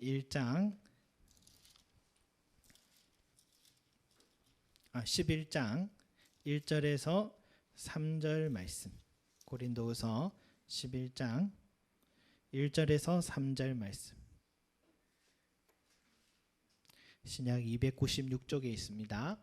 1장 11장 1절에서 3절 말씀. 고린도후서 11장 1절에서 3절 말씀. 신약 296쪽에 있습니다.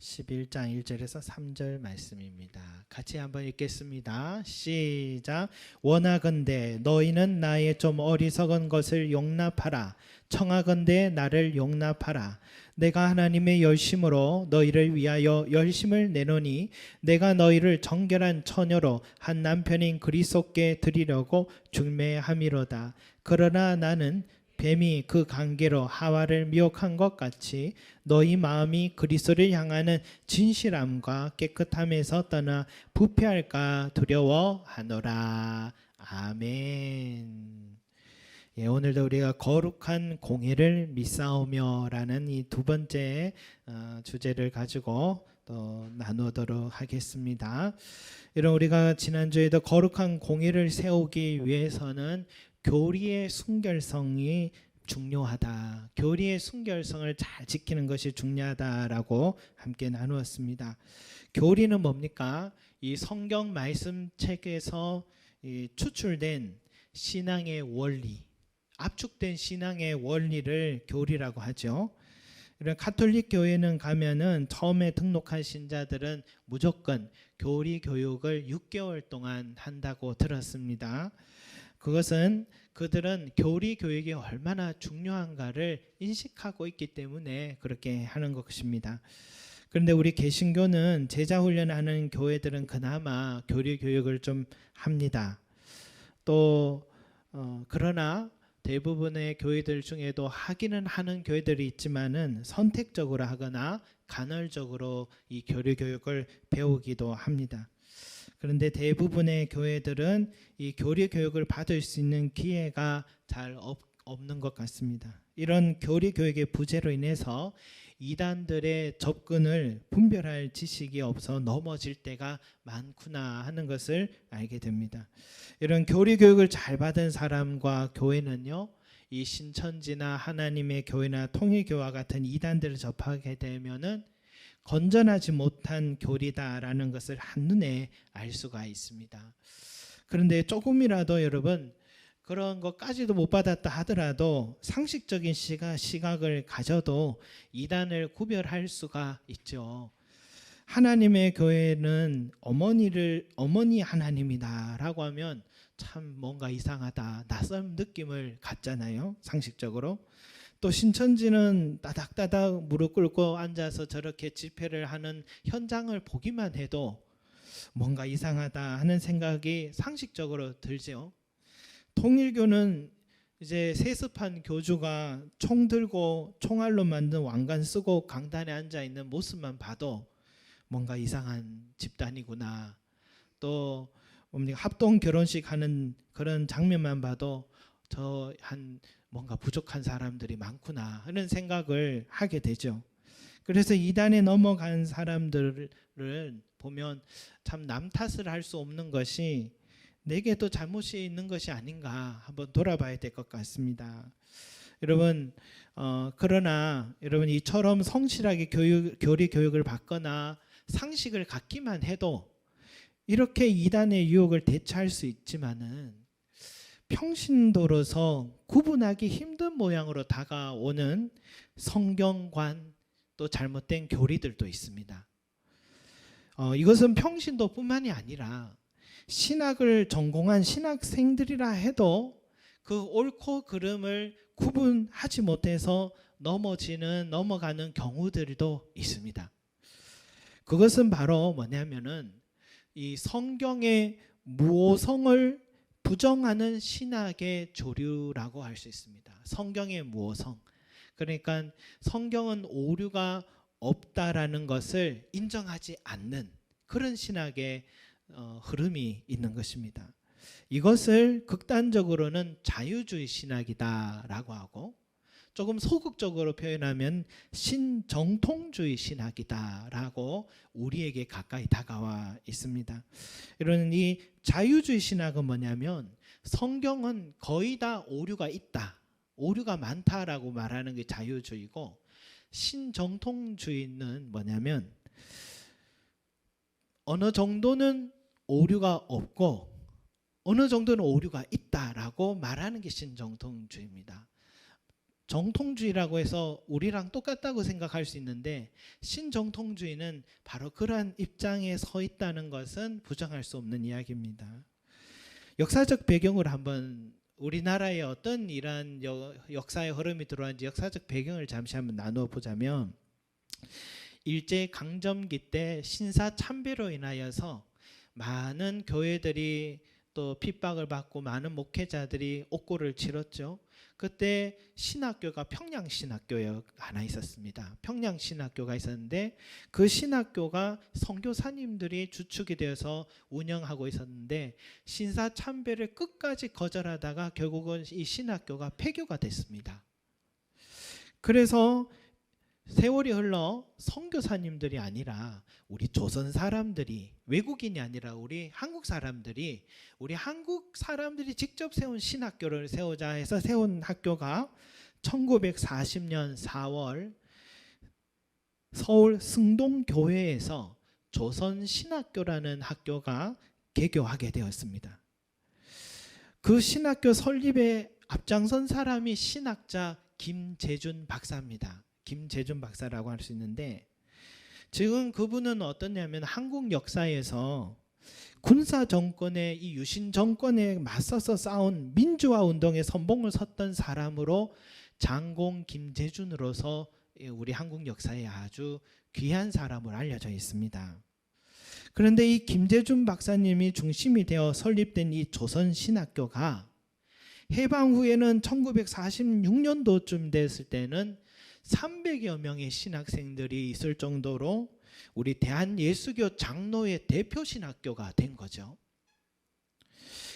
11장 1절에서 3절 말씀입니다. 같이 한번 읽겠습니다. 시작. 원하건대 너희는 나의 좀 어리석은 것을 용납하라. 청하건대 나를 용납하라. 내가 하나님의 열심으로 너희를 위하여 열심을 내노니 내가 너희를 정결한 처녀로 한 남편인 그리스도께 드리려고 중매함이로다. 그러나 나는 뱀이 그 관계로 하와를 미혹한 것 같이 너희 마음이 그리스도를 향하는 진실함과 깨끗함에서 떠나 부패할까 두려워하노라. 아멘. 예, 오늘도 우리가 거룩한 공의를 믿사오며라는 이 두 번째 주제를 가지고 또 나누도록 하겠습니다. 여러분, 우리가 지난주에도 거룩한 공의를 세우기 위해서는 교리의 순결성이 중요하다. 교리의 순결성을 잘 지키는 것이 중요하다라고 함께 나누었습니다. 교리는 뭡니까? 이 성경 말씀 책에서 추출된 신앙의 원리, 압축된 신앙의 원리를 교리라고 하죠. 이런 가톨릭 교회는 가면은 처음에 등록한 신자들은 무조건 교리 교육을 6개월 동안 한다고 들었습니다. 그것은 그들은 교리 교육이 얼마나 중요한가를 인식하고 있기 때문에 그렇게 하는 것입니다. 그런데 우리 개신교는 제자 훈련하는 교회들은 그나마 교리 교육을 좀 합니다. 또 그러나 대부분의 교회들 중에도 하기는 하는 교회들이 있지만은 선택적으로 하거나 간헐적으로 이 교리 교육을 배우기도 합니다. 그런데 대부분의 교회들은 이 교리 교육을 받을 수 있는 기회가 잘 없는 것 같습니다. 이런 교리 교육의 부재로 인해서 이단들의 접근을 분별할 지식이 없어 넘어질 때가 많구나 하는 것을 알게 됩니다. 이런 교리 교육을 잘 받은 사람과 교회는요, 이 신천지나 하나님의 교회나 통일교와 같은 이단들을 접하게 되면은 건전하지 못한 교리다라는 것을 한눈에 알 수가 있습니다. 그런데 조금이라도 여러분 그런 것까지도 못 받았다 하더라도 상식적인 시각을 가져도 이단을 구별할 수가 있죠. 하나님의 교회는 어머니 하나님이다라고 하면 참 뭔가 이상하다, 낯선 느낌을 갖잖아요, 상식적으로. 또 신천지는 따닥따닥 무릎 꿇고 앉아서 저렇게 집회를 하는 현장을 보기만 해도 뭔가 이상하다 하는 생각이 상식적으로 들죠. 통일교는 이제 세습한 교주가 총 들고 총알로 만든 왕관 쓰고 강단에 앉아 있는 모습만 봐도 뭔가 이상한 집단이구나. 또 합동 결혼식 하는 그런 장면만 봐도 뭔가 부족한 사람들이 많구나 하는 생각을 하게 되죠. 그래서 이단에 넘어간 사람들을 보면 참 남 탓을 할 수 없는 것이 내게도 잘못이 있는 것이 아닌가 한번 돌아봐야 될 것 같습니다. 여러분, 그러나 여러분 이처럼 성실하게 교리 교육을 받거나 상식을 갖기만 해도 이렇게 이단의 유혹을 대처할 수 있지만은 평신도로서 구분하기 힘든 모양으로 다가오는 성경관 또 잘못된 교리들도 있습니다. 이것은 평신도뿐만이 아니라 신학을 전공한 신학생들이라 해도 그 옳고 그름을 구분하지 못해서 넘어가는 경우들도 있습니다. 그것은 바로 뭐냐면은 이 성경의 무오성을 부정하는 신학의 조류라고 할 수 있습니다. 성경의 무오성. 그러니까 성경은 오류가 없다라는 것을 인정하지 않는 그런 신학의 흐름이 있는 것입니다. 이것을 극단적으로는 자유주의 신학이다라고 하고 조금 소극적으로 표현하면 신정통주의 신학이다라고 우리에게 가까이 다가와 있습니다. 이런 이 자유주의 신학은 뭐냐면 성경은 거의 다 오류가 있다, 오류가 많다라고 말하는 게 자유주의고, 신정통주의는 뭐냐면 어느 정도는 오류가 없고 어느 정도는 오류가 있다라고 말하는 게 신정통주의입니다. 정통주의라고 해서 우리랑 똑같다고 생각할 수 있는데, 신정통주의는 바로 그러한 입장에 서 있다는 것은 부정할 수 없는 이야기입니다. 역사적 배경을 한번, 우리나라에 어떤 이러한 역사의 흐름이 들어왔는지 역사적 배경을 잠시 한번 나누어 보자면, 일제 강점기 때 신사 참배로 인하여서 많은 교회들이 또 핍박을 받고 많은 목회자들이 옥고를 치렀죠. 그때 신학교가 평양신학교에 하나 있었습니다. 평양신학교가 있었는데 그 신학교가 선교사님들이 주축이 되어서 운영하고 있었는데, 신사 참배를 끝까지 거절하다가 결국은 이 신학교가 폐교가 됐습니다. 그래서 세월이 흘러 선교사님들이 아니라 우리 조선 사람들이, 외국인이 아니라 우리 한국 사람들이 직접 세운 신학교를 세우자 해서 세운 학교가 1940년 4월 서울 승동교회에서 조선신학교라는 학교가 개교하게 되었습니다. 그 신학교 설립에 앞장선 사람이 신학자 김재준 박사입니다. 김재준 박사라고 할 수 있는데, 지금 그분은 어떠냐면 한국 역사에서 군사 정권의 이 유신 정권에 맞서서 싸운 민주화 운동의 선봉을 섰던 사람으로 장공 김재준으로서 우리 한국 역사에 아주 귀한 사람으로 알려져 있습니다. 그런데 이 김재준 박사님이 중심이 되어 설립된 이 조선신학교가 해방 후에는 1946년도쯤 됐을 때는 300여 명의 신학생들이 있을 정도로 우리 대한예수교 장로의 대표 신학교가 된 거죠.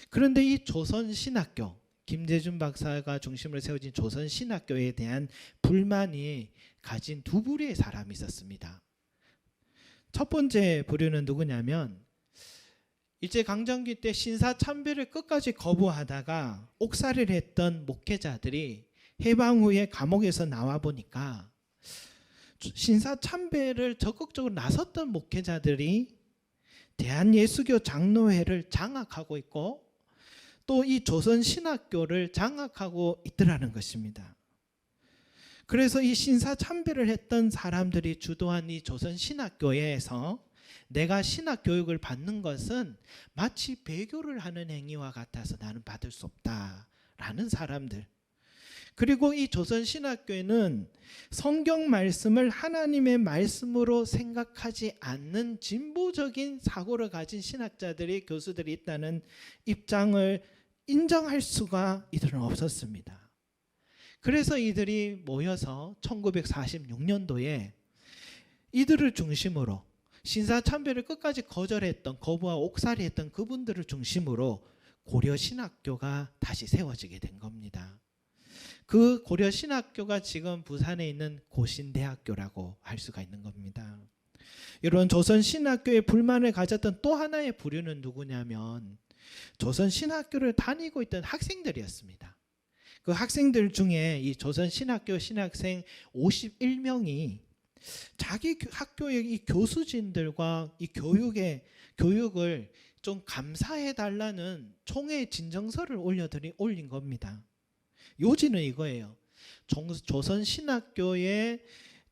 그런데 이 조선신학교, 김재준 박사가 중심으로 세워진 조선신학교에 대한 불만이 가진 두 부류의 사람이 있었습니다. 첫 번째 부류는 누구냐면, 일제강점기 때 신사참배를 끝까지 거부하다가 옥살이를 했던 목회자들이 해방 후에 감옥에서 나와 보니까 신사참배를 적극적으로 나섰던 목회자들이 대한예수교 장로회를 장악하고 있고 또 이 조선신학교를 장악하고 있더라는 것입니다. 그래서 이 신사참배를 했던 사람들이 주도한 이 조선신학교에서 내가 신학교육을 받는 것은 마치 배교를 하는 행위와 같아서 나는 받을 수 없다라는 사람들, 그리고 이 조선신학교에는 성경 말씀을 하나님의 말씀으로 생각하지 않는 진보적인 사고를 가진 신학자들이, 교수들이 있다는 입장을 인정할 수가 이들은 없었습니다. 그래서 이들이 모여서 1946년도에 이들을 중심으로 신사참배를 끝까지 거절했던, 거부하고 옥살이했던 그분들을 중심으로 고려신학교가 다시 세워지게 된 겁니다. 그 고려신학교가 지금 부산에 있는 고신대학교라고 할 수가 있는 겁니다. 이런 조선신학교에 불만을 가졌던 또 하나의 부류는 누구냐면, 조선신학교를 다니고 있던 학생들이었습니다. 그 학생들 중에 이 조선신학교 신학생 51명이 자기 학교의 이 교수진들과 이 교육을 좀 감사해달라는 총회 진정서를 올린 겁니다. 요지는 이거예요. 조선신학교의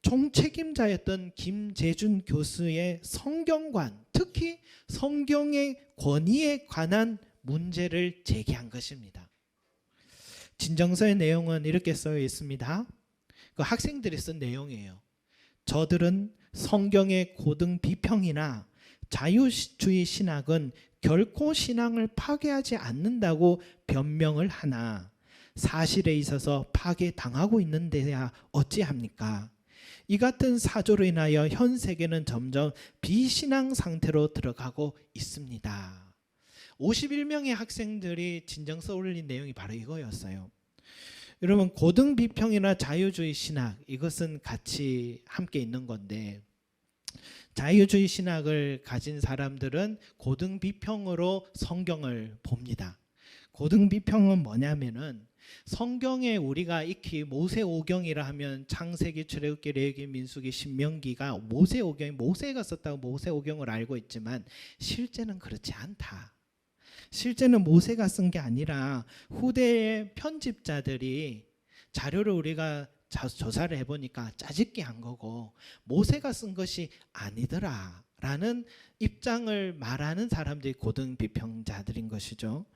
총책임자였던 김재준 교수의 성경관, 특히 성경의 권위에 관한 문제를 제기한 것입니다. 진정서의 내용은 이렇게 써 있습니다. 그 학생들이 쓴 내용이에요. 저들은 성경의 고등 비평이나 자유주의 신학은 결코 신앙을 파괴하지 않는다고 변명을 하나 사실에 있어서 파괴당하고 있는데야 어찌합니까? 이 같은 사조로 인하여 현 세계는 점점 비신앙 상태로 들어가고 있습니다. 51명의 학생들이 진정서 올린 내용이 바로 이거였어요. 여러분, 고등 비평이나 자유주의 신학, 이것은 같이 함께 있는 건데, 자유주의 신학을 가진 사람들은 고등 비평으로 성경을 봅니다. 고등 비평은 뭐냐면은 성경에 우리가 익히 모세오경이라 하면 창세기, 출애굽기, 레위기, 민수기, 신명기가 모세오경이 모세가 썼다고 모세오경을 알고 있지만 실제는 그렇지 않다. 실제는 모세가 쓴 게 아니라 후대의 편집자들이 자료를 우리가 조사를 해보니까 짜집기 한 거고 모세가 쓴 것이 아니더라 라는 입장을 말하는 사람들이 고등 비평자들인 것이죠.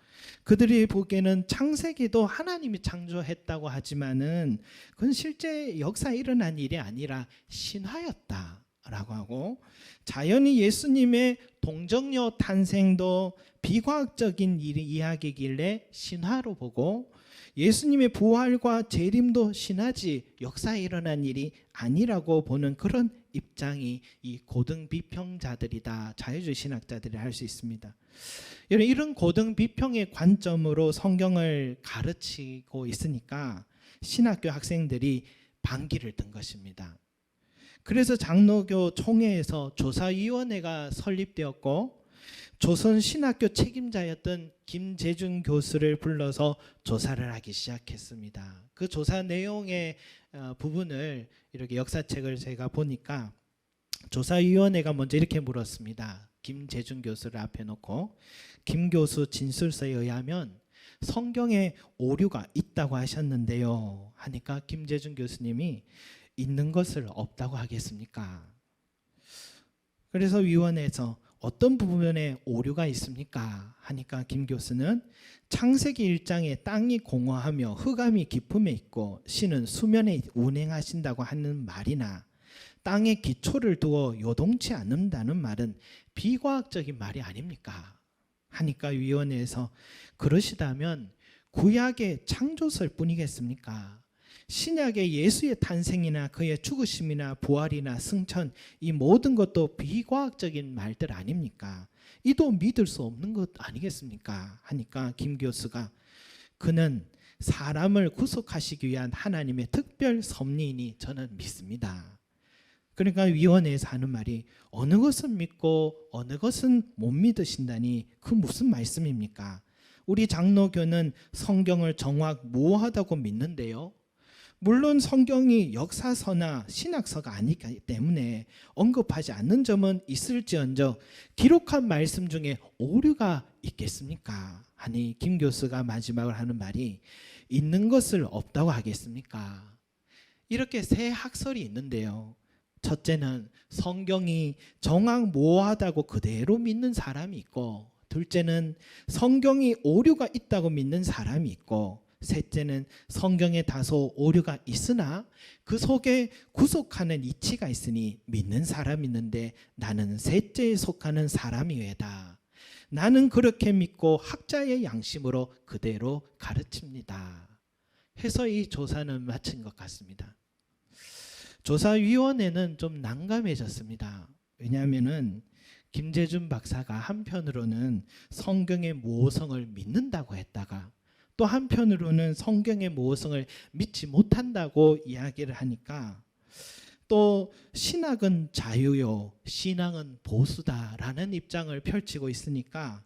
그들이 보기에는 창세기도 하나님이 창조했다고 하지만은 그건 실제 역사에 일어난 일이 아니라 신화였다라고 하고, 자연히 예수님의 동정녀 탄생도 비과학적인 이야기길래 신화로 보고, 예수님의 부활과 재림도 신화지 역사에 일어난 일이 아니라고 보는 그런 입장이 이 고등 비평자들이다, 자유주의 신학자들이 할 수 있습니다. 이런 고등 비평의 관점으로 성경을 가르치고 있으니까 신학교 학생들이 반기를 든 것입니다. 그래서 장로교 총회에서 조사위원회가 설립되었고, 조선 신학교 책임자였던 김재준 교수를 불러서 조사를 하기 시작했습니다. 그 조사 내용의 부분을 이렇게 역사책을 제가 보니까 조사위원회가 먼저 이렇게 물었습니다. 김재준 교수를 앞에 놓고, 김 교수 진술서에 의하면 성경에 오류가 있다고 하셨는데요 하니까 김재준 교수님이 있는 것을 없다고 하겠습니까? 그래서 위원회에서 어떤 부분에 오류가 있습니까? 하니까 김 교수는 창세기 1장에 땅이 공허하며 흑암이 깊음에 있고 신은 수면에 운행하신다고 하는 말이나 땅에 기초를 두어 요동치 않는다는 말은 비과학적인 말이 아닙니까? 하니까 위원회에서 그러시다면 구약의 창조설 뿐이겠습니까? 신약의 예수의 탄생이나 그의 죽으심이나 부활이나 승천, 이 모든 것도 비과학적인 말들 아닙니까? 이도 믿을 수 없는 것 아니겠습니까? 하니까 김 교수가 그는 사람을 구속하시기 위한 하나님의 특별 섭리이니 저는 믿습니다. 그러니까 위원회에서 하는 말이 어느 것은 믿고 어느 것은 못 믿으신다니 그 무슨 말씀입니까? 우리 장로교는 성경을 정확 무오하다고 믿는데요. 물론 성경이 역사서나 신학서가 아니기 때문에 언급하지 않는 점은 있을지언정 기록한 말씀 중에 오류가 있겠습니까? 하니 김 교수가 마지막으로 하는 말이 있는 것을 없다고 하겠습니까? 이렇게 세 학설이 있는데요. 첫째는 성경이 정확무오하다고 그대로 믿는 사람이 있고, 둘째는 성경이 오류가 있다고 믿는 사람이 있고, 셋째는 성경에 다소 오류가 있으나 그 속에 구속하는 이치가 있으니 믿는 사람이 있는데 나는 셋째에 속하는 사람이외다. 나는 그렇게 믿고 학자의 양심으로 그대로 가르칩니다. 해서 이 조사는 마친 것 같습니다. 조사위원회는 좀 난감해졌습니다. 왜냐하면은 김재준 박사가 한편으로는 성경의 모호성을 믿는다고 했다가 또 한편으로는 성경의 모호성을 믿지 못한다고 이야기를 하니까, 또 신학은 자유요 신앙은 보수다라는 입장을 펼치고 있으니까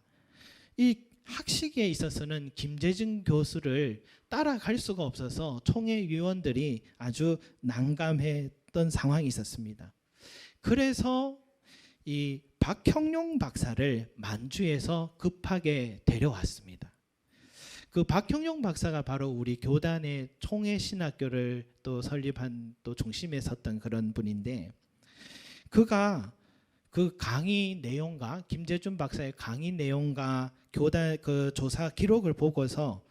이 학식에 있어서는 김재준 교수를 따라갈 수가 없어서 총회 위원들이 아주 난감했던 상황이 있었습니다. 그래서 이 박형룡 박사를 만주에서 급하게 데려왔습니다. 그 박형룡 박사가 바로 우리 교단의 총회 신학교를 또 설립한 또 중심에 섰던 그런 분인데, 그가 그 강의 내용과 김재준 박사의 강의 내용과 교단 그 조사 기록을 보고서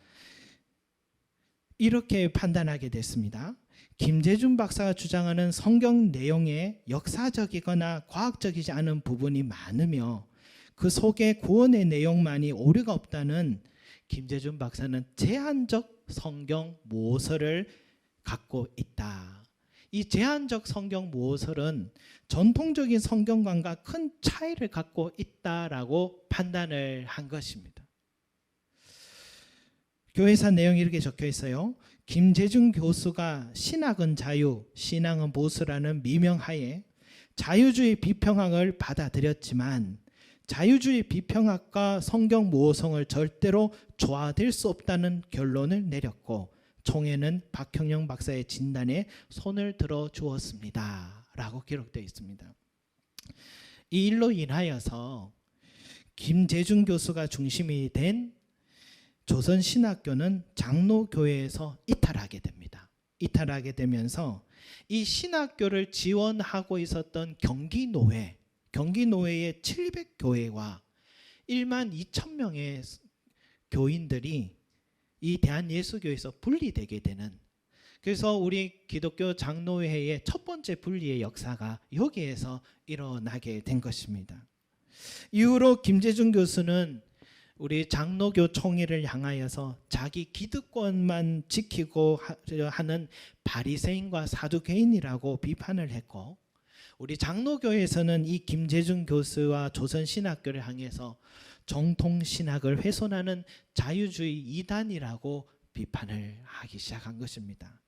이렇게 판단하게 됐습니다. 김재준 박사가 주장하는 성경 내용에 역사적이거나 과학적이지 않은 부분이 많으며 그 속에 구원의 내용만이 오류가 없다는 김재준 박사는 제한적 성경 모설을 갖고 있다. 이 제한적 성경 모설은 전통적인 성경관과 큰 차이를 갖고 있다라고 판단을 한 것입니다. 교회사 내용이 이렇게 적혀 있어요. 김재준 교수가 신학은 자유, 신앙은 보수라는 미명하에 자유주의 비평학을 받아들였지만 자유주의 비평학과 성경 모호성을 절대로 조화될 수 없다는 결론을 내렸고 총회는 박형영 박사의 진단에 손을 들어 주었습니다 라고 기록되어 있습니다. 이 일로 인하여서 김재준 교수가 중심이 된 조선신학교는 장로교회에서 이탈하게 됩니다. 이탈하게 되면서 이 신학교를 지원하고 있었던 경기노회의 700교회와 1만 2천 명의 교인들이 이 대한예수교에서 분리되게 되는, 그래서 우리 기독교 장로회의 첫 번째 분리의 역사가 여기에서 일어나게 된 것입니다. 이후로 김재준 교수는 우리 장로교 총회를 향하여서 자기 기득권만 지키고 하는 바리새인과 사두개인이라고 비판을 했고, 우리 장로교에서는 이 김재준 교수와 조선신학교를 향해서 정통신학을 훼손하는 자유주의 이단이라고 비판을 하기 시작한 것입니다.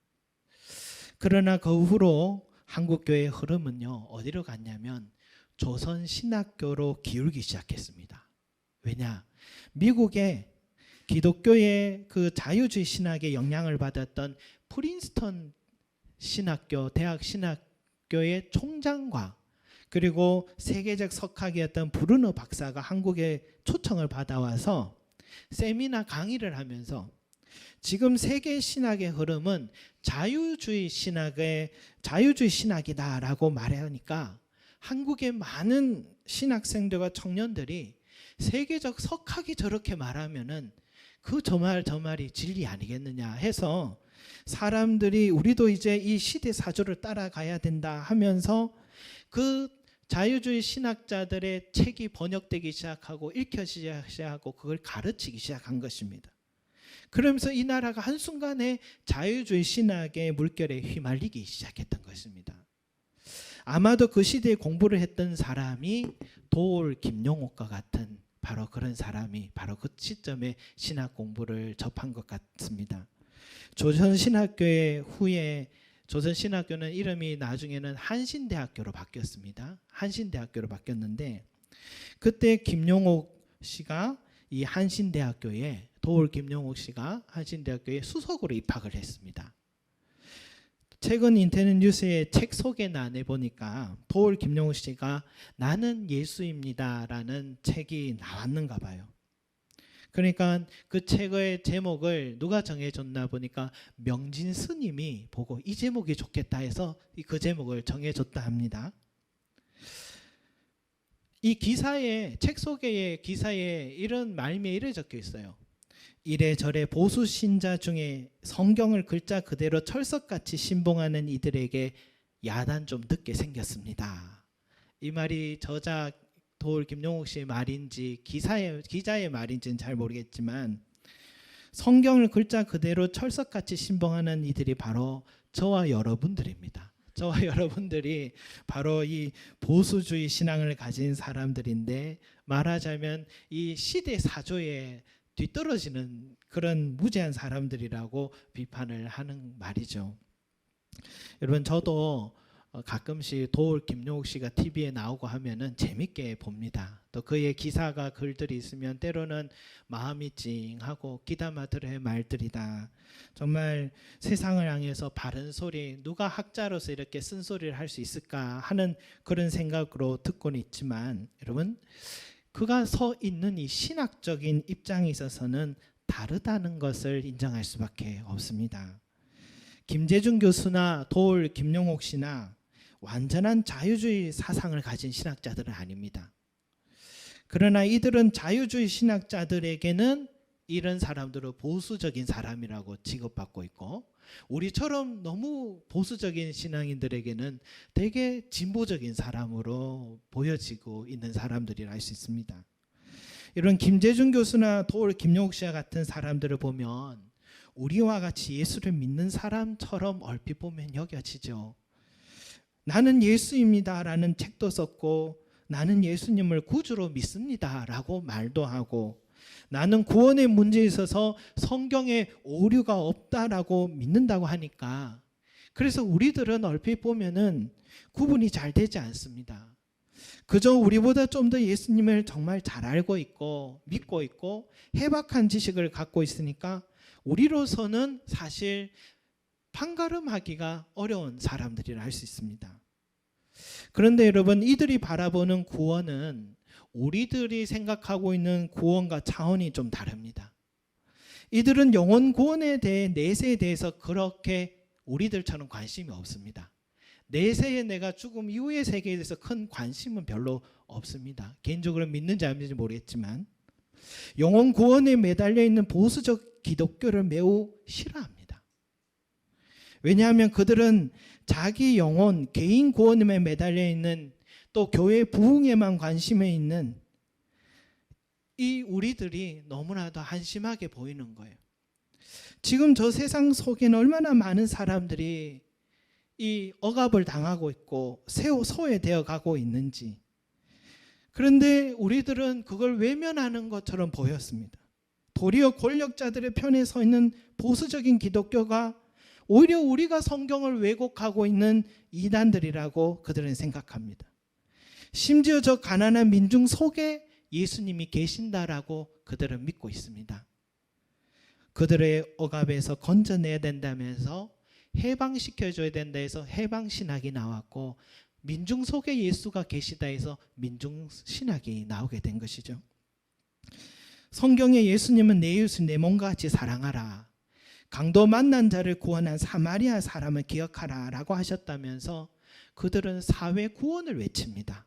그러나 그 후로 한국교회의 흐름은요, 어디로 갔냐면 조선신학교로 기울기 시작했습니다. 왜냐? 미국의 기독교의 그 자유주의 신학의 영향을 받았던 프린스턴 신학교, 대학 신학교의 총장과 그리고 세계적 석학이었던 브루너 박사가 한국에 초청을 받아와서 세미나 강의를 하면서 지금 세계 신학의 흐름은 자유주의 신학이다라고 말하니까 한국의 많은 신학생들과 청년들이 세계적 석학이 저렇게 말하면은 저 말이 진리 아니겠느냐 해서 사람들이 우리도 이제 이 시대 사조를 따라가야 된다 하면서 그 자유주의 신학자들의 책이 번역되기 시작하고 읽혀지기 시작하고 그걸 가르치기 시작한 것입니다. 그러면서 이 나라가 한순간에 자유주의 신학의 물결에 휘말리기 시작했던 것입니다. 아마도 그 시대에 공부를 했던 사람이 도올 김용옥과 같은 바로 그런 사람이 바로 그 시점에 신학 공부를 접한 것 같습니다. 조선신학교의 후에 조선신학교는 이름이 나중에는 한신대학교로 바뀌었습니다. 한신대학교로 바뀌었는데 그때 김용옥 씨가 이 한신대학교에 도올 김용옥 씨가 한신대학교에 수석으로 입학을 했습니다. 최근 인터넷 뉴스에 책 소개란에 보니까 도올 김용옥 씨가 나는 예수입니다라는 책이 나왔는가 봐요. 그러니까 그 책의 제목을 누가 정해줬나 보니까 명진 스님이 보고 이 제목이 좋겠다 해서 그 제목을 정해줬다 합니다. 이 기사에, 책 소개의 기사에 이런 말미에 이래 적혀 있어요. 이래저래 보수 신자 중에 성경을 글자 그대로 철석같이 신봉하는 이들에게 야단 좀 듣게 생겼습니다. 이 말이 저자 도올 김용옥 씨의 말인지 기자의 말인지는 잘 모르겠지만 성경을 글자 그대로 철석같이 신봉하는 이들이 바로 저와 여러분들입니다. 저와 여러분들이 바로 이 보수주의 신앙을 가진 사람들인데 말하자면 이 시대 사조에 뒤떨어지는 그런 무지한 사람들이라고 비판을 하는 말이죠. 여러분 저도 가끔씩 도올 김용옥 씨가 TV에 나오고 하면은 재밌게 봅니다. 또 그의 기사가 글들이 있으면 때로는 마음이 찡하고 귀담아 들을 말들이다. 정말 세상을 향해서 바른 소리, 누가 학자로서 이렇게 쓴소리를 할 수 있을까 하는 그런 생각으로 듣고는 있지만 여러분 그가 서 있는 이 신학적인 입장에 있어서는 다르다는 것을 인정할 수밖에 없습니다. 김재준 교수나 도올 김용옥 씨나 완전한 자유주의 사상을 가진 신학자들은 아닙니다. 그러나 이들은 자유주의 신학자들에게는 이런 사람들은 보수적인 사람이라고 취급받고 있고 우리처럼 너무 보수적인 신앙인들에게는 되게 진보적인 사람으로 보여지고 있는 사람들이라 할 수 있습니다. 이런 김재준 교수나 도올 김용옥 씨와 같은 사람들을 보면 우리와 같이 예수를 믿는 사람처럼 얼핏 보면 여겨지죠. 나는 예수입니다라는 책도 썼고 나는 예수님을 구주로 믿습니다라고 말도 하고 나는 구원의 문제에 있어서 성경에 오류가 없다라고 믿는다고 하니까 그래서 우리들은 얼핏 보면은 구분이 잘 되지 않습니다. 그저 우리보다 좀 더 예수님을 정말 잘 알고 있고 믿고 있고 해박한 지식을 갖고 있으니까 우리로서는 사실 판가름하기가 어려운 사람들이라 할 수 있습니다. 그런데 여러분, 이들이 바라보는 구원은 우리들이 생각하고 있는 구원과 차원이 좀 다릅니다. 이들은 영혼 구원에 대해, 내세에 대해서 그렇게 우리들처럼 관심이 없습니다. 내세에 내가 죽음 이후의 세계에 대해서 큰 관심은 별로 없습니다. 개인적으로 믿는지 안 믿는지 모르겠지만 영혼 구원에 매달려 있는 보수적 기독교를 매우 싫어합니다. 왜냐하면 그들은 자기 영혼, 개인 구원에 매달려 있는, 또 교회 부흥에만 관심에 있는 이 우리들이 너무나도 한심하게 보이는 거예요. 지금 저 세상 속에는 얼마나 많은 사람들이 이 억압을 당하고 있고 소외되어 가고 있는지. 그런데 우리들은 그걸 외면하는 것처럼 보였습니다. 도리어 권력자들의 편에 서 있는 보수적인 기독교가 오히려 우리가 성경을 왜곡하고 있는 이단들이라고 그들은 생각합니다. 심지어 저 가난한 민중 속에 예수님이 계신다라고 그들은 믿고 있습니다. 그들의 억압에서 건져내야 된다면서 해방시켜줘야 된다 해서 해방신학이 나왔고, 민중 속에 예수가 계시다 해서 민중신학이 나오게 된 것이죠. 성경에 예수님은 내 이웃을 내 몸과 같이 사랑하라, 강도 만난 자를 구원한 사마리아 사람을 기억하라 라고 하셨다면서 그들은 사회 구원을 외칩니다.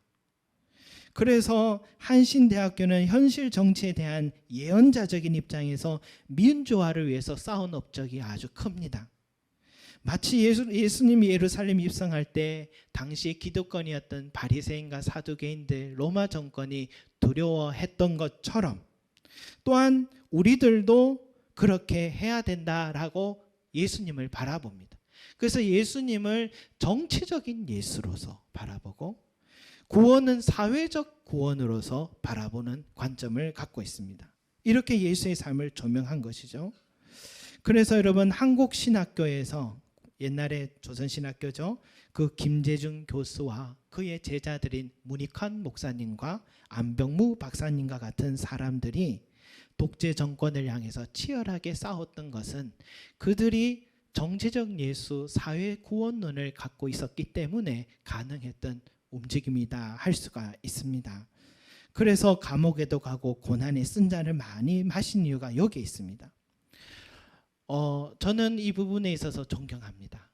그래서 한신대학교는 현실 정치에 대한 예언자적인 입장에서 민주화를 위해서 싸운 업적이 아주 큽니다. 마치 예수님이 예루살렘 입성할 때 당시 기득권이었던 바리새인과 사두개인들, 로마 정권이 두려워했던 것처럼 또한 우리들도 그렇게 해야 된다라고 예수님을 바라봅니다. 그래서 예수님을 정치적인 예수로서 바라보고 구원은 사회적 구원으로서 바라보는 관점을 갖고 있습니다. 이렇게 예수의 삶을 조명한 것이죠. 그래서 여러분, 한국 신학교에서 옛날에 조선신학교죠, 그 김재중 교수와 그의 제자들인 문익환 목사님과 안병무 박사님과 같은 사람들이 독재 정권을 향해서 치열하게 싸웠던 것은 그들이 정치적 예수, 사회 구원론을 갖고 있었기 때문에 가능했던 움직임이다 할 수가 있습니다. 그래서 감옥에도 가고 고난의 쓴잔을 많이 마신 이유가 여기에 있습니다. 저는 이 부분에 있어서 존경합니다.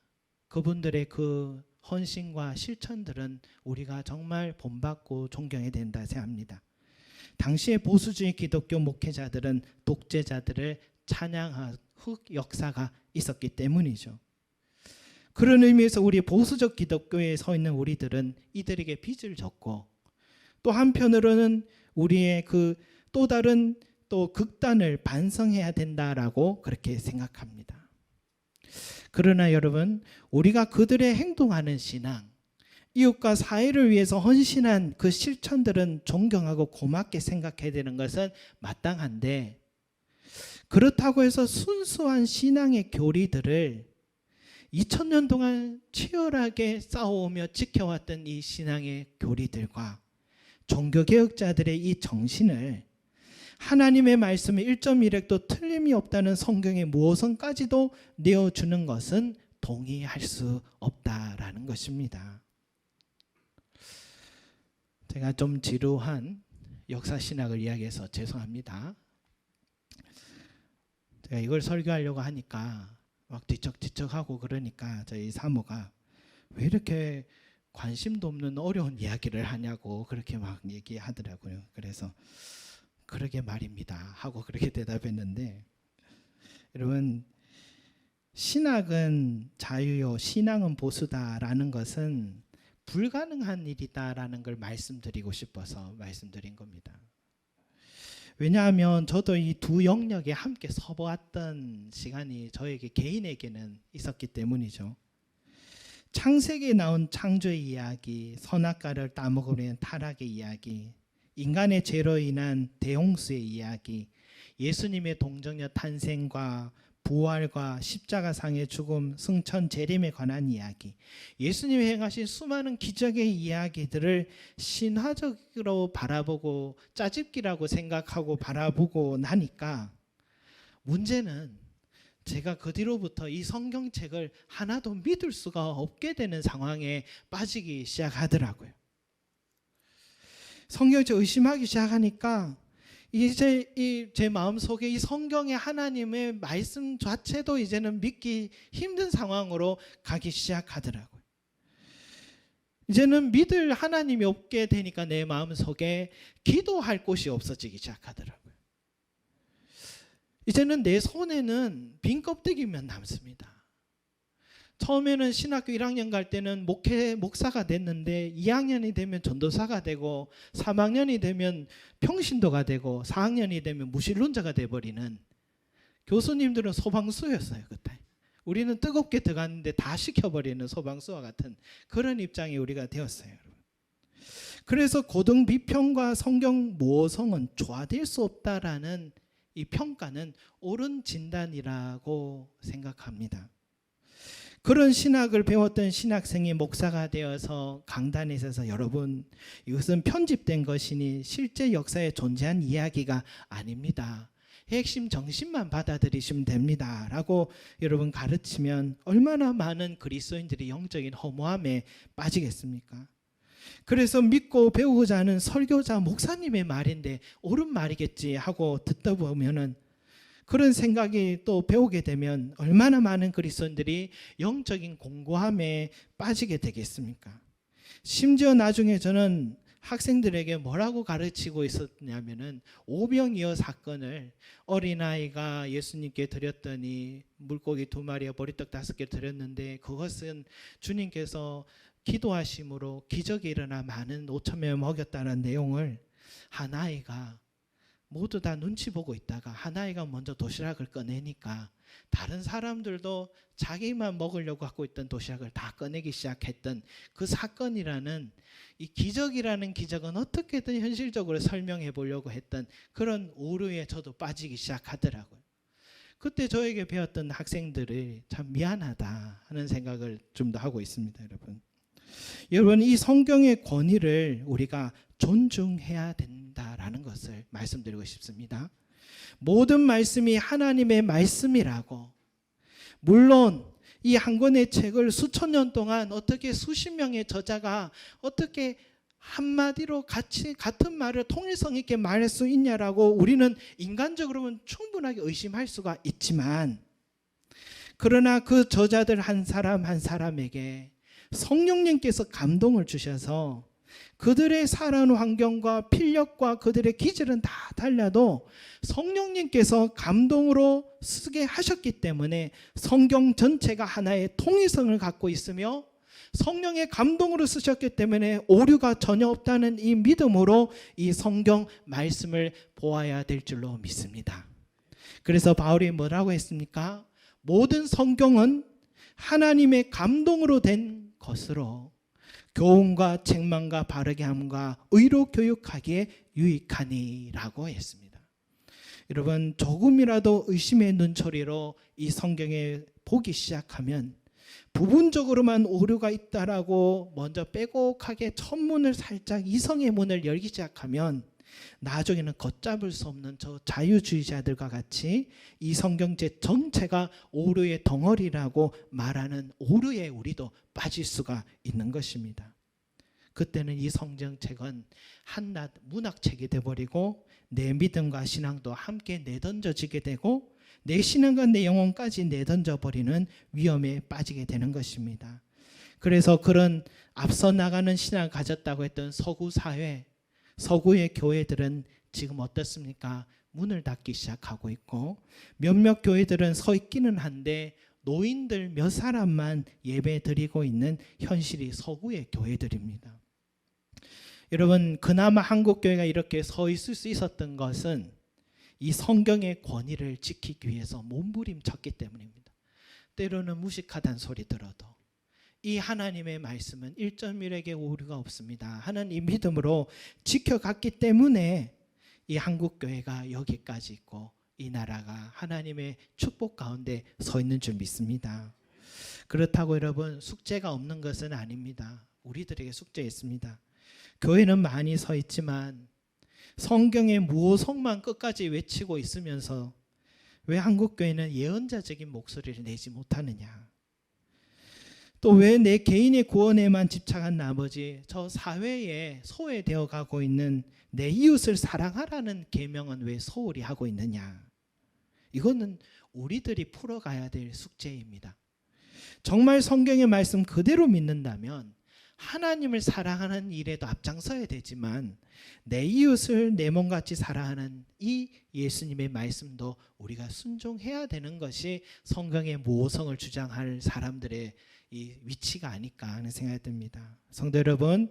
그분들의 그 헌신과 실천들은 우리가 정말 본받고 존경해야 된다 생각합니다. 당시의 보수주의 기독교 목회자들은 독재자들을 찬양한 역사가 있었기 때문이죠. 그런 의미에서 우리 보수적 기독교에 서 있는 우리들은 이들에게 빚을 졌고, 또 한편으로는 우리의 그 또 다른 또 극단을 반성해야 된다라고 그렇게 생각합니다. 그러나 여러분, 우리가 그들의 행동하는 신앙, 이웃과 사회를 위해서 헌신한 그 실천들은 존경하고 고맙게 생각해야 되는 것은 마땅한데, 그렇다고 해서 순수한 신앙의 교리들을 2000년 동안 치열하게 싸워오며 지켜왔던 이 신앙의 교리들과 종교개혁자들의 이 정신을 하나님의 말씀의 1.1획도 틀림이 없다는 성경의 모성까지도 내어주는 것은 동의할 수 없다라는 것입니다. 제가 좀 지루한 역사신학을 이야기해서 죄송합니다. 제가 이걸 설교하려고 하니까 막 뒤척뒤척하고 그러니까 저희 사모가 왜 이렇게 관심도 없는 어려운 이야기를 하냐고 그렇게 막 얘기하더라고요. 그래서 그러게 말입니다 하고 그렇게 대답했는데, 여러분, 신학은 자유요, 신앙은 보수다라는 것은 불가능한 일이다라는 걸 말씀드리고 싶어서 말씀드린 겁니다. 왜냐하면 저도 이 두 영역에 함께 서보았던 시간이 저에게 개인에게는 있었기 때문이죠. 창세기에 나온 창조의 이야기, 선악과를 따먹으려는 타락의 이야기, 인간의 죄로 인한 대홍수의 이야기, 예수님의 동정녀 탄생과 부활과 십자가상의 죽음, 승천, 재림에 관한 이야기, 예수님이 행하신 수많은 기적의 이야기들을 신화적으로 바라보고 짜집기라고 생각하고 바라보고 나니까 문제는 제가 그 뒤로부터 이 성경책을 하나도 믿을 수가 없게 되는 상황에 빠지기 시작하더라고요. 성경책 의심하기 시작하니까 이제 제 마음속에 이 성경의 하나님의 말씀 자체도 이제는 믿기 힘든 상황으로 가기 시작하더라고요. 이제는 믿을 하나님이 없게 되니까 내 마음속에 기도할 곳이 없어지기 시작하더라고요. 이제는 내 손에는 빈 껍데기만 남습니다. 처음에는 신학교 1학년 갈 때는 목사가 됐는데 2학년이 되면 전도사가 되고 3학년이 되면 평신도가 되고 4학년이 되면 무신론자가 돼버리는, 교수님들은 소방수였어요. 그때 우리는 뜨겁게 들어갔는데 다 식혀버리는 소방수와 같은 그런 입장이 우리가 되었어요. 그래서 고등 비평과 성경 모성은 조화될 수 없다라는 이 평가는 옳은 진단이라고 생각합니다. 그런 신학을 배웠던 신학생이 목사가 되어서 강단에 서서 여러분, 이것은 편집된 것이니 실제 역사에 존재한 이야기가 아닙니다. 핵심 정신만 받아들이시면 됩니다. 라고 여러분 가르치면 얼마나 많은 그리스도인들이 영적인 허무함에 빠지겠습니까? 그래서 믿고 배우고자 하는 설교자 목사님의 말인데 옳은 말이겠지 하고 듣다 보면은 그런 생각이 또 배우게 되면 얼마나 많은 그리스도인들이 영적인 공고함에 빠지게 되겠습니까? 심지어 나중에 저는 학생들에게 뭐라고 가르치고 있었냐면은 오병이어 사건을, 어린아이가 예수님께 드렸더니 물고기 2마리와 보리떡 5개 드렸는데 그것은 주님께서 기도하심으로 기적이 일어나 많은 5,000명을 먹였다는 내용을 한 아이가 모두 다 눈치 보고 있다가 한 아이가 먼저 도시락을 꺼내니까 다른 사람들도 자기만 먹으려고 갖고 있던 도시락을 다 꺼내기 시작했던 그 사건이라는, 이 기적이라는 기적은 어떻게든 현실적으로 설명해 보려고 했던 그런 오류에 저도 빠지기 시작하더라고요. 그때 저에게 배웠던 학생들이 참 미안하다 하는 생각을 좀 더 하고 있습니다. 여러분, 이 성경의 권위를 우리가 존중해야 된다라는 것을 말씀드리고 싶습니다. 모든 말씀이 하나님의 말씀이라고, 물론 이 한 권의 책을 수천 년 동안 어떻게 수십 명의 저자가 어떻게 한마디로 같은 말을 통일성 있게 말할 수 있냐라고 우리는 인간적으로는 충분하게 의심할 수가 있지만, 그러나 그 저자들 한 사람 한 사람에게 성령님께서 감동을 주셔서 그들의 살아온 환경과 필력과 그들의 기질은 다 달라도 성령님께서 감동으로 쓰게 하셨기 때문에 성경 전체가 하나의 통일성을 갖고 있으며 성령의 감동으로 쓰셨기 때문에 오류가 전혀 없다는 이 믿음으로 이 성경 말씀을 보아야 될 줄로 믿습니다. 그래서 바울이 뭐라고 했습니까? 모든 성경은 하나님의 감동으로 된 것으로 교훈과 책망과 바르게 함과 의로 교육하기에 유익하니라고 했습니다. 여러분, 조금이라도 의심의 눈초리로 이 성경에 보기 시작하면 부분적으로만 오류가 있다라고 먼저 빼곡하게 첫문을 살짝 이성의 문을 열기 시작하면 나중에는 걷잡을 수 없는 저 자유주의자들과 같이 이 성경책 전체가 오류의 덩어리라고 말하는 오류에 우리도 빠질 수가 있는 것입니다. 그때는 이 성경책은 한낱 문학책이 되어버리고 내 믿음과 신앙도 함께 내던져지게 되고 내 신앙과 내 영혼까지 내던져버리는 위험에 빠지게 되는 것입니다. 그래서 그런 앞서 나가는 신앙을 가졌다고 했던 서구 사회, 서구의 교회들은 지금 어떻습니까? 문을 닫기 시작하고 있고 몇몇 교회들은 서 있기는 한데 노인들 몇 사람만 예배 드리고 있는 현실이 서구의 교회들입니다. 여러분, 그나마 한국교회가 이렇게 서 있을 수 있었던 것은 이 성경의 권위를 지키기 위해서 몸부림쳤기 때문입니다. 때로는 무식하다는 소리 들어도 이 하나님의 말씀은 1.1에게 오류가 없습니다 하는 이 믿음으로 지켜갔기 때문에 이 한국교회가 여기까지 있고 이 나라가 하나님의 축복 가운데 서 있는 줄 믿습니다. 그렇다고 여러분 숙제가 없는 것은 아닙니다. 우리들에게 숙제 있습니다. 교회는 많이 서 있지만 성경의 무호성만 끝까지 외치고 있으면서 왜 한국교회는 예언자적인 목소리를 내지 못하느냐? 또 왜 내 개인의 구원에만 집착한 나머지 저 사회에 소외되어 가고 있는 내 이웃을 사랑하라는 계명은 왜 소홀히 하고 있느냐? 이거는 우리들이 풀어가야 될 숙제입니다. 정말 성경의 말씀 그대로 믿는다면 하나님을 사랑하는 일에도 앞장서야 되지만 내 이웃을 내 몸같이 사랑하는 이 예수님의 말씀도 우리가 순종해야 되는 것이 성경의 모성을 주장할 사람들의 이 위치가 아닐까 하는 생각이 듭니다. 성도 여러분,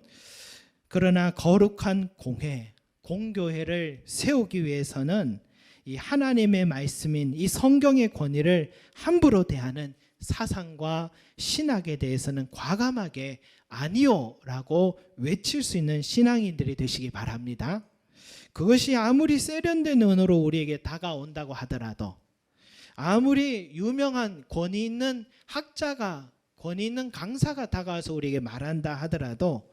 그러나 거룩한 공회, 공교회를 세우기 위해서는 이 하나님의 말씀인 이 성경의 권위를 함부로 대하는 사상과 신학에 대해서는 과감하게 아니요라고 외칠 수 있는 신앙인들이 되시기 바랍니다. 그것이 아무리 세련된 언어로 우리에게 다가온다고 하더라도, 아무리 유명한 권위 있는 학자가, 권위 있는 강사가 다가와서 우리에게 말한다 하더라도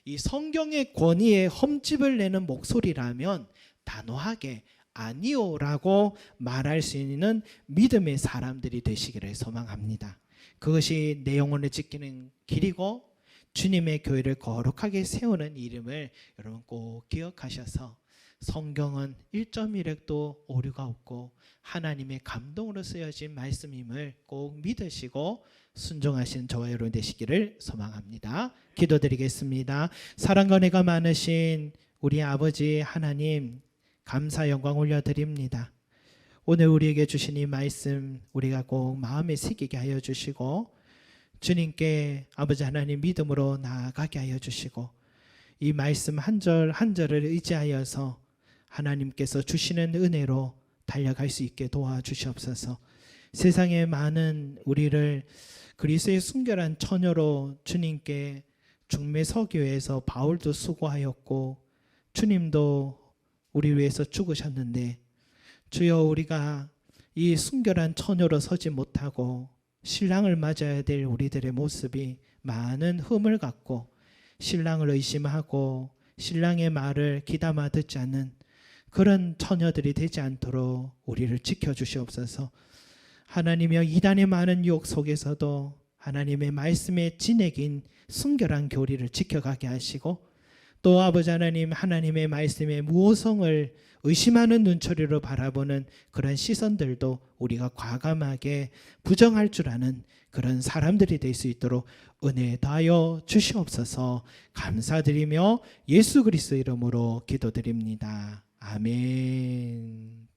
이 성경의 권위에 흠집을 내는 목소리라면 단호하게 아니요라고 말할 수 있는 믿음의 사람들이 되시기를 소망합니다. 그것이 내 영혼을 지키는 길이고 주님의 교회를 거룩하게 세우는 이름을 여러분 꼭 기억하셔서 성경은 1.1획도 오류가 없고 하나님의 감동으로 쓰여진 말씀임을 꼭 믿으시고 순종하신 저와 여러분 되시기를 소망합니다. 기도드리겠습니다. 사랑과 은혜가 많으신 우리 아버지 하나님, 감사 영광 올려드립니다. 오늘 우리에게 주신 이 말씀 우리가 꼭 마음에 새기게 하여 주시고 주님께 아버지 하나님 믿음으로 나아가게 하여 주시고 이 말씀 한 절 한 절을 의지하여서 하나님께서 주시는 은혜로 달려갈 수 있게 도와주시옵소서. 세상에 많은 우리를 그리스도의 순결한 처녀로 주님께 중매서교회에서 바울도 수고하였고 주님도 우리 위해서 죽으셨는데 주여 우리가 이 순결한 처녀로 서지 못하고 신랑을 맞아야 될 우리들의 모습이 많은 흠을 갖고 신랑을 의심하고 신랑의 말을 귀담아 듣지 않는 그런 처녀들이 되지 않도록 우리를 지켜주시옵소서. 하나님이여 이단의 많은 유혹 속에서도 하나님의 말씀에 진액인 순결한 교리를 지켜가게 하시고 또 아버지 하나님 하나님의 말씀의 무호성을 의심하는 눈초리로 바라보는 그런 시선들도 우리가 과감하게 부정할 줄 아는 그런 사람들이 될 수 있도록 은혜 다하여 주시옵소서. 감사드리며 예수 그리스도 이름으로 기도드립니다. 아멘.